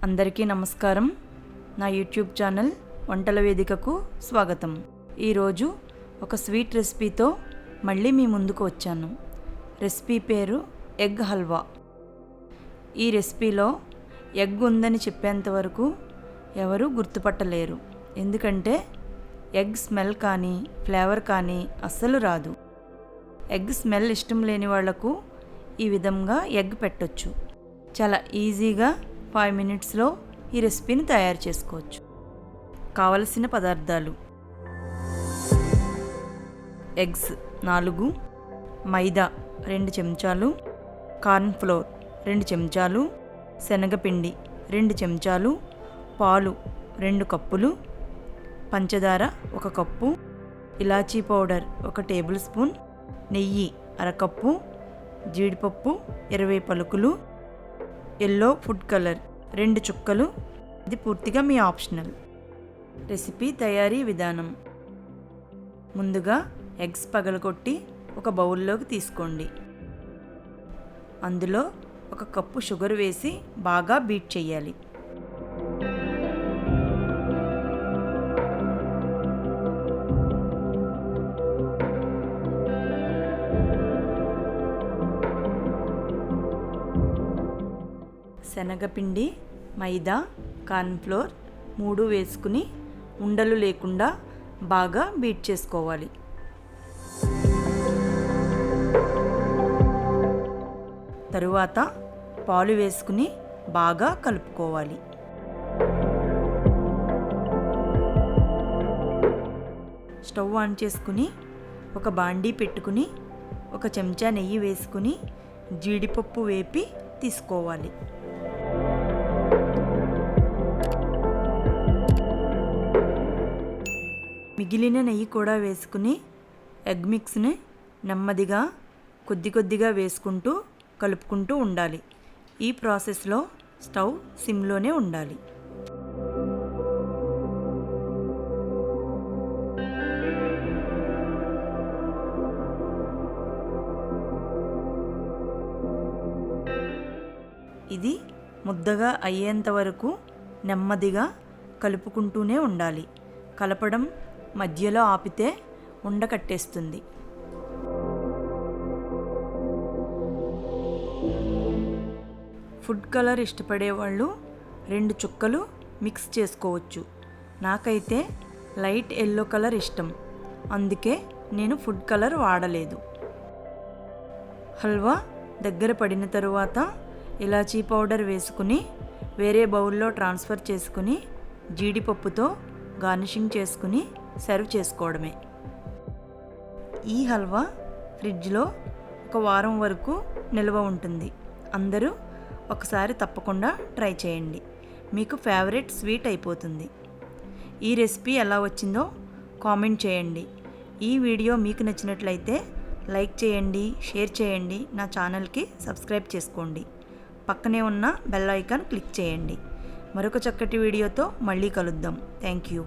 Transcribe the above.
అందరికీ నమస్కారం. నా యూట్యూబ్ ఛానల్ వంటల వేదికకు స్వాగతం. ఈరోజు ఒక స్వీట్ రెసిపీతో మళ్ళీ మీ ముందుకు వచ్చాను. రెసిపీ పేరు ఎగ్ హల్వా. ఈ రెసిపీలో ఎగ్ ఉందని చెప్పేంత వరకు ఎవరు గుర్తుపట్టలేరు. ఎందుకంటే ఎగ్ స్మెల్ కానీ ఫ్లేవర్ కానీ అస్సలు రాదు. ఎగ్ స్మెల్ ఇష్టం లేని వాళ్లకు ఈ విధంగా ఎగ్ పెట్టొచ్చు. చాలా ఈజీగా 5 మినిట్స్లో ఈ రెసిపీని తయారు చేసుకోవచ్చు. కావలసిన పదార్థాలు: ఎగ్స్ 4, మైదా 2 చెంచాలు, కార్న్ ఫ్లోర్ 2 చెంచాలు, శనగపిండి 2 చెంచాలు, పాలు 2 కప్పులు, పంచదార 1 కప్పు, ఇలాచీ పౌడర్ 1 టేబుల్ స్పూన్, నెయ్యి 1/2 కప్పు, జీడిపప్పు 20 పలుకులు, ఎల్లో ఫుడ్ కలర్ 2 చుక్కలు. ఇది పూర్తిగా మీ ఆప్షనల్. రెసిపీ తయారీ విధానం: ముందుగా ఎగ్స్ పగలగొట్టి ఒక బౌల్లోకి తీసుకోండి. అందులో 1 కప్పు షుగర్ వేసి బాగా బీట్ చేయాలి. శనగపిండి, మైదా, కార్న్ ఫ్లోర్ 3 వేసుకుని ఉండలు లేకుండా బాగా బీట్ చేసుకోవాలి. తరువాత పాలు వేసుకుని బాగా కలుపుకోవాలి. స్టవ్ ఆన్ చేసుకుని ఒక బాండీ పెట్టుకుని 1 చెంచా నెయ్యి వేసుకుని జీడిపప్పు వేపి తీసుకోవాలి. మిగిలిన నెయ్యి కూడా వేసుకుని ఎగ్ మిక్స్ని నెమ్మదిగా కొద్దిగా వేసుకుంటూ కలుపుకుంటూ ఉండాలి. ఈ ప్రాసెస్లో స్టవ్ సిమ్లోనే ఉండాలి. ఇది ముద్దగా అయ్యేంత వరకు నెమ్మదిగా కలుపుకుంటూనే ఉండాలి. కలపడం మధ్యలో ఆపితే ఉండకట్టేస్తుంది. ఫుడ్ కలర్ ఇష్టపడే వాళ్ళు 2 చుక్కలు మిక్స్ చేసుకోవచ్చు. నాకైతే లైట్ ఎల్లో కలర్ ఇష్టం, అందుకే నేను ఫుడ్ కలర్ వాడలేదు. హల్వా దగ్గర పడిన తరువాత ఇలాచీ పౌడర్ వేసుకుని వేరే బౌల్లో ట్రాన్స్ఫర్ చేసుకుని జీడిపప్పుతో గార్నిషింగ్ చేసుకుని సర్వ్ చేసుకోవడమే. ఈ హల్వా ఫ్రిడ్జ్లో 1 వారం వరకు నిల్వ ఉంటుంది. అందరూ ఒకసారి తప్పకుండా ట్రై చేయండి. మీకు ఫేవరెట్ స్వీట్ అయిపోతుంది. ఈ రెసిపీ ఎలా వచ్చిందో కామెంట్ చేయండి. ఈ వీడియో మీకు నచ్చినట్లయితే లైక్ చేయండి, షేర్ చేయండి, నా ఛానల్కి సబ్స్క్రైబ్ చేసుకోండి. పక్కనే ఉన్న బెల్ ఐకాన్ క్లిక్ చేయండి. మరొక చక్కటి వీడియోతో మళ్ళీ కలుద్దాం. Thank you.